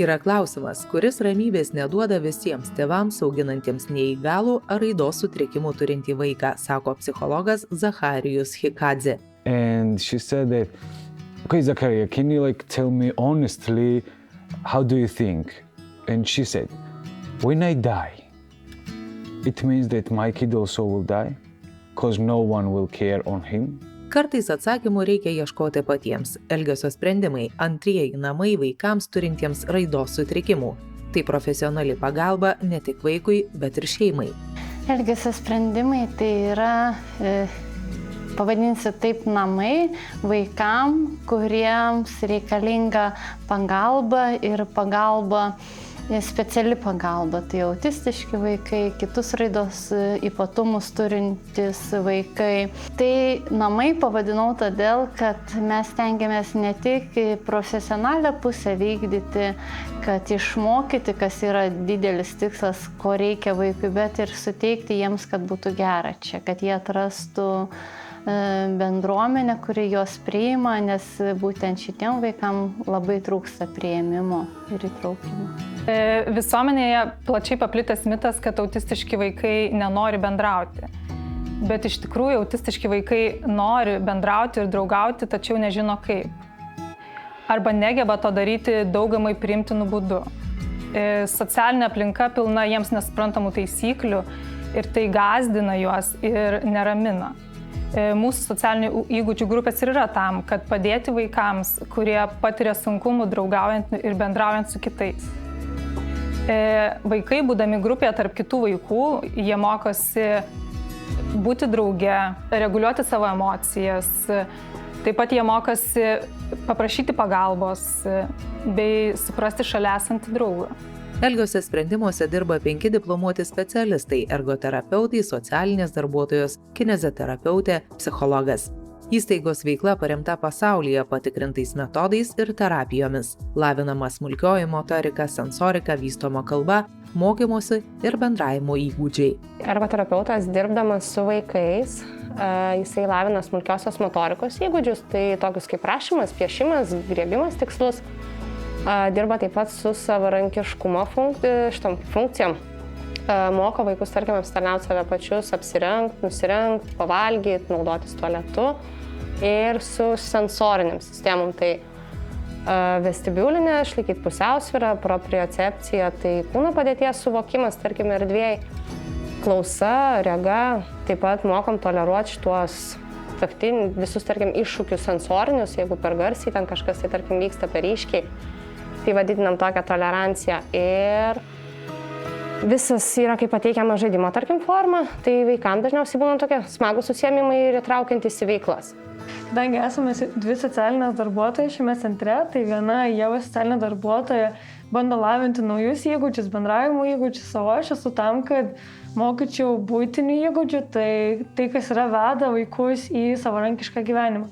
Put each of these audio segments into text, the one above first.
Yra klausimas, kuris ramybės neduoda visiems tėvams auginantiems neįgalų ar raidos sutrikimų turintį vaiką, sako psichologas Zacharijus Hikadze. And she said that, okay, Zachariah, can you tell me honestly, how do you think? And she said, when I die, it means that my kid also will die, because no one will care on him. Kartais atsakymų reikia ieškoti patiems. Elgesio sprendimai – antrieji namai vaikams turintiems raidos sutrikimų. Tai profesionali pagalba ne tik vaikui, bet ir šeimai. Elgesio sprendimai tai yra, pavadinsiu taip, namai vaikam, kuriems reikalinga pagalba ir speciali pagalba. Tai autistiški vaikai, kitus raidos ypatumus turintys vaikai. Tai namai pavadinau todėl, kad mes stengiamės ne tik profesionalią pusę vykdyti, kad išmokyti, kas yra didelis tikslas, ko reikia vaikui, bet ir suteikti jiems, kad būtų gera čia, kad jie atrastų bendruomenę, kuri juos priima, nes būtent šitiem vaikam labai trūksta priėmimo ir įtraukimo. Visuomenėje plačiai paplitęs mitas, kad autistiški vaikai nenori bendrauti. Bet iš tikrųjų autistiški vaikai nori bendrauti ir draugauti, tačiau nežino kaip. Arba negeba to daryti daugumai priimtinų būdų. Socialinė aplinka pilna jiems nesuprantamų taisyklių ir tai gąsdina juos ir neramina. Mūsų socialinių įgūdžių grupės ir yra tam, kad padėti vaikams, kurie patiria sunkumų draugaujant ir bendraujant su kitais. Vaikai, būdami grupėje tarp kitų vaikų, jie mokosi būti drauge, reguliuoti savo emocijas, taip pat jie mokosi paprašyti pagalbos bei suprasti šalia esantį draugą. Elgesio sprendimuose dirba 5 diplomuoti specialistai – ergoterapeutai, socialinės darbuotojos, kineziterapeutė, psichologas. Įstaigos veikla paremta pasaulyje patikrintais metodais ir terapijomis. Lavinama smulkioji motorika, sensorika, vystoma kalba, mokymosi ir bendravimo įgūdžiai. Ergoterapeutas dirbdamas su vaikais, jisai lavina smulkiosios motorikos įgūdžius, tai tokius kaip rašymas, piešimas, griebimas tikslus. Dirba taip pat su savarankiškumo funkcijom. Moko vaikus, tarkim, apsitarnauti save pačius, apsirengti, nusirengti, pavalgyti, naudotis tualetu ir su sensoriniam sistemom. Tai vestibiulinė, išlaikyti pusiausvyrą, propriocepcija, tai kūno padėties suvokimas, tarkim, erdvėj, klausa, rega. Taip pat mokom toleruoti šitos visus, tarkim, iššūkius sensorinius, jeigu per garsiai ten kažkas, tai, tarkim, vyksta per ryškiai. Tai vadinam tokią toleranciją ir visas yra kaip pateikiama žaidimo, tarkim, forma, tai vaikams dažniausiai būna tokie smagūs užsiėmimai ir įtraukiantys į veiklas. Kadangi esame 2 socialinės darbuotojai šiame centre, tai viena Ieva socialinė darbuotoja bando lavinti naujus įgūdžius, bendravimo įgūdžius, o aš esu tam, kad mokyčiau buitinių įgūdžių, tai kas yra veda vaikus į savarankišką gyvenimą.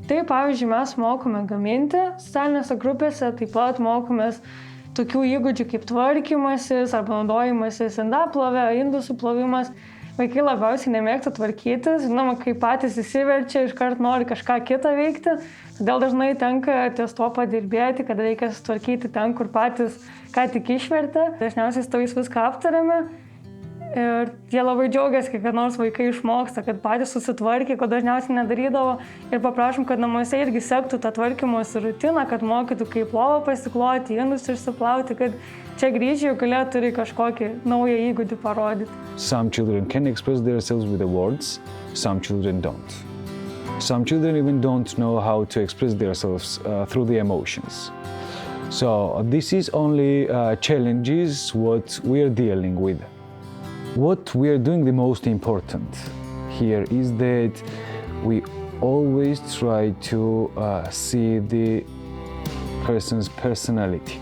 Tai, pavyzdžiui, mes mokome gaminti socialinėse grupėse, taip pat mokomės tokių įgūdžių kaip tvarkymasis arba naudojimasis indaplovė, indų suplovimas. Vaikai labiausiai nemėgsta tvarkytis, žinoma, kai patys įsiverčia, iškart nori kažką kitą veikti, todėl dažnai tenka ties to padirbėti, kad reikia sutvarkyti ten, kur patys ką tik išvertė. Dažniausiai su tais viską aptariame. Ir jie labai džiaugiasi, kai kad nors vaikai išmoksta, kad patys susitvarkė, ko dažniausiai nedarydavo. Ir paprašom, kad namuose irgi sektų tą tvarkymosi rutiną, kad mokytų, kaip lovą pasikloti, indus išsiplauti, kad čia grįžę jau galėtų ir kažkokį naują įgūdį parodyti. Some children can express themselves with the words, some children don't. Some children even don't know how to express themselves through the emotions. So this is only challenges what we are dealing with. What we are doing the most important here is that we always try to see the person's personality,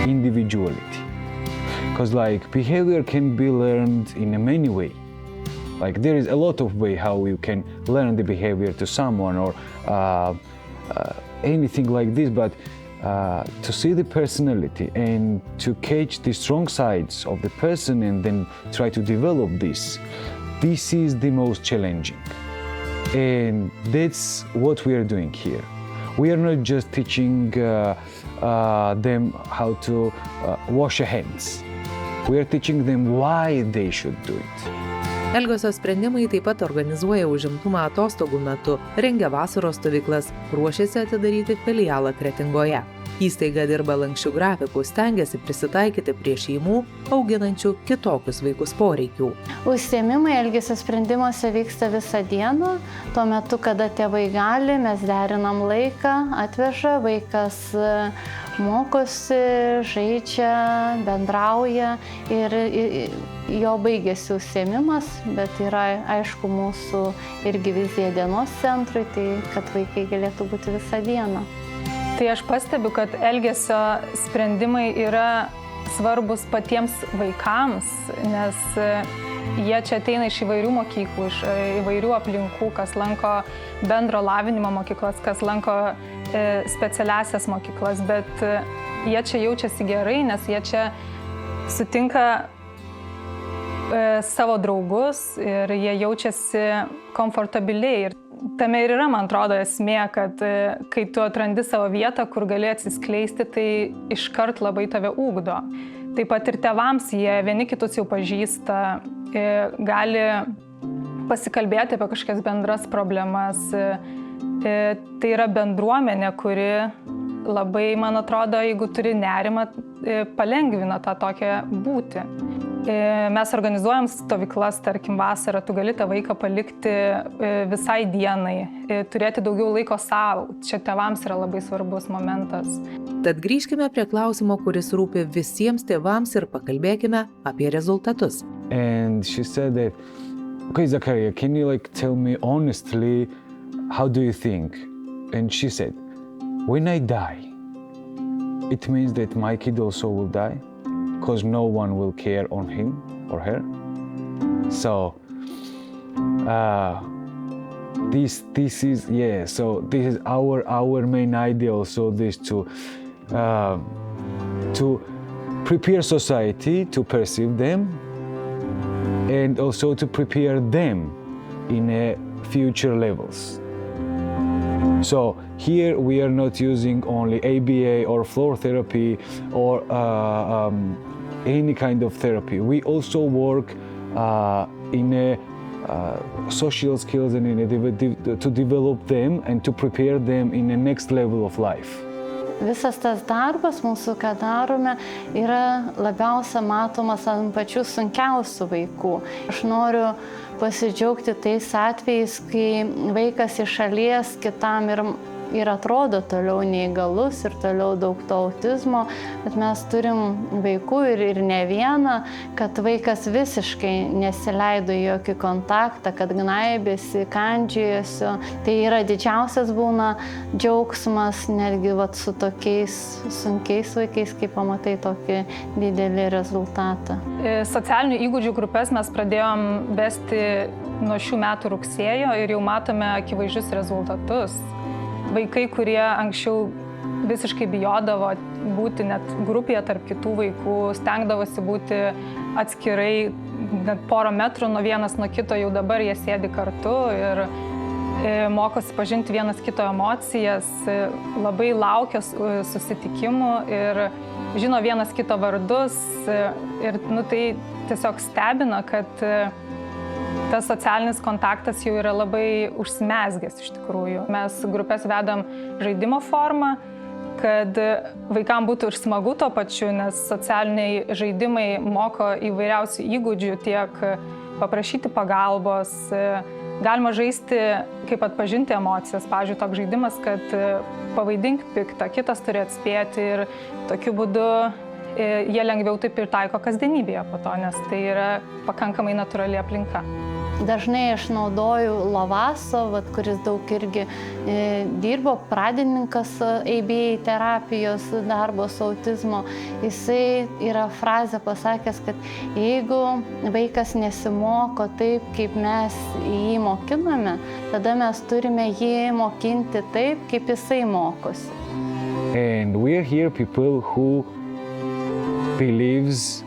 individuality. Because behavior can be learned in many ways. There is a lot of way how you can learn the behavior to someone or anything like this, but to see the personality and to catch the strong sides of the person and then try to develop this is the most challenging. And that's what we are doing here. We are not just teaching them how to wash their hands. We are teaching them why they should do it. Elgesio sprendimai taip pat organizuoja užimtumą atostogų metu, rengia vasaros stovyklas, ruošiasi atidaryti filialą Kretingoje. Įstaiga dirba lanksčių grafikų, stengiasi prisitaikyti prie šeimų, auginančių kitokius vaikus poreikių. Užsiėmimai elgesio sprendimuose vyksta visą dieną. Tuo metu, kada tėvai gali, mes derinam laiką, atveža, vaikas mokosi, žaidžia, bendrauja ir jo baigėsi užsiėmimas, bet yra aišku mūsų irgi vizija dienos centrui, tai kad vaikai galėtų būti visą dieną. Tai aš pastebiu, kad elgesio sprendimai yra svarbus patiems vaikams, nes jie čia ateina iš įvairių mokyklų, iš įvairių aplinkų, kas lanko bendro lavinimo mokyklas, kas lanko specialiasias mokyklas, bet jie čia jaučiasi gerai, nes jie čia sutinka savo draugus ir jie jaučiasi komfortabiliai. Ir tame ir yra, man atrodo, esmė, kad kai tu atrandi savo vietą, kur gali atsiskleisti, tai iškart labai tave ūgdo. Taip pat ir tėvams jie vieni kitus jau pažįsta, gali pasikalbėti apie kažkokias bendras problemas. Tai yra bendruomenė, kuri labai, man atrodo, jeigu turi nerimą, palengvina tą tokią būtį. Mes organizuojam stovyklas, tarkim, vasarą, tu gali tą vaiką palikti visai dienai, turėti daugiau laiko savo. Čia tėvams yra labai svarbus momentas. Tad grįžkime prie klausimo, kuris rūpi visiems tėvams ir pakalbėkime apie rezultatus. And she said that, okay, Zakaria, can you tell me honestly, how do you think? And she said, when I die, it means that my kid also will die? Because no one will care on him or her. So this is our main idea also, this to prepare society to perceive them and also to prepare them in future levels. So here we are not using only ABA or floor therapy or any kind of therapy. We also work in social skills and to develop them and to prepare them in the next level of life. Visas tas darbas mūsų, ką darome, yra labiausia matomas ant pačių sunkiausių vaikų. Aš noriu pasidžiaugti tais atvejais, kai vaikas iš šalies kitam ir atrodo toliau neįgalus ir toliau daug to autizmo, bet mes turim vaikų ir ne vieną, kad vaikas visiškai nesileido į jokį kontaktą, kad gnaibėsi, kandžiojasi. Tai yra didžiausias būna džiaugsmas, netgi su tokiais sunkiais vaikais, kai pamatai tokį didelį rezultatą. Socialinių įgūdžių grupės mes pradėjom vesti nuo šių metų rugsėjo ir jau matome akivaizdžius rezultatus. Vaikai, kurie anksčiau visiškai bijodavo būti net grupėje tarp kitų vaikų, stengdavosi būti atskirai, net porą metrų nuo vienas nuo kito, jau dabar jie sėdi kartu ir mokosi pažinti vienas kito emocijas, labai laukia susitikimų ir žino vienas kito vardus. Ir tai tiesiog stebina, kad tas socialinis kontaktas jau yra labai užsimezgęs iš tikrųjų. Mes grupės vedam žaidimo formą, kad vaikam būtų ir smagu tuo pačiu, nes socialiniai žaidimai moko įvairiausių įgūdžių, tiek paprašyti pagalbos, galima žaisti, kaip atpažinti emocijas. Pavyzdžiui, toks žaidimas, kad pavaidink piktą, kitas turi atspėti ir tokiu būdu jie lengviau taip ir taiko kasdienybėje po to, nes tai yra pakankamai natūrali aplinka. Dažnai aš naudoju Lovaso, kuris daug irgi dirbo, pradininkas ABA terapijos darbo su autizmo. Jisai yra frazę pasakęs, kad jeigu vaikas nesimoko taip, kaip mes jį mokiname, tada mes turime jį mokinti taip, kaip jisai mokosi. And we are here people who believes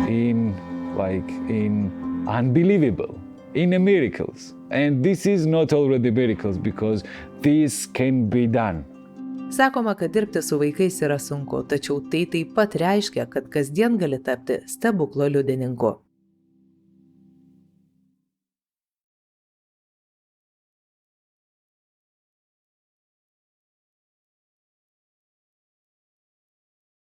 in unbelievable, in the miracles. And this is not already miracles because this can be done. Sakoma, kad dirbti su vaikais yra sunku, tačiau tai taip pat reiškia, kad kasdien gali tapti stebuklo liudininku.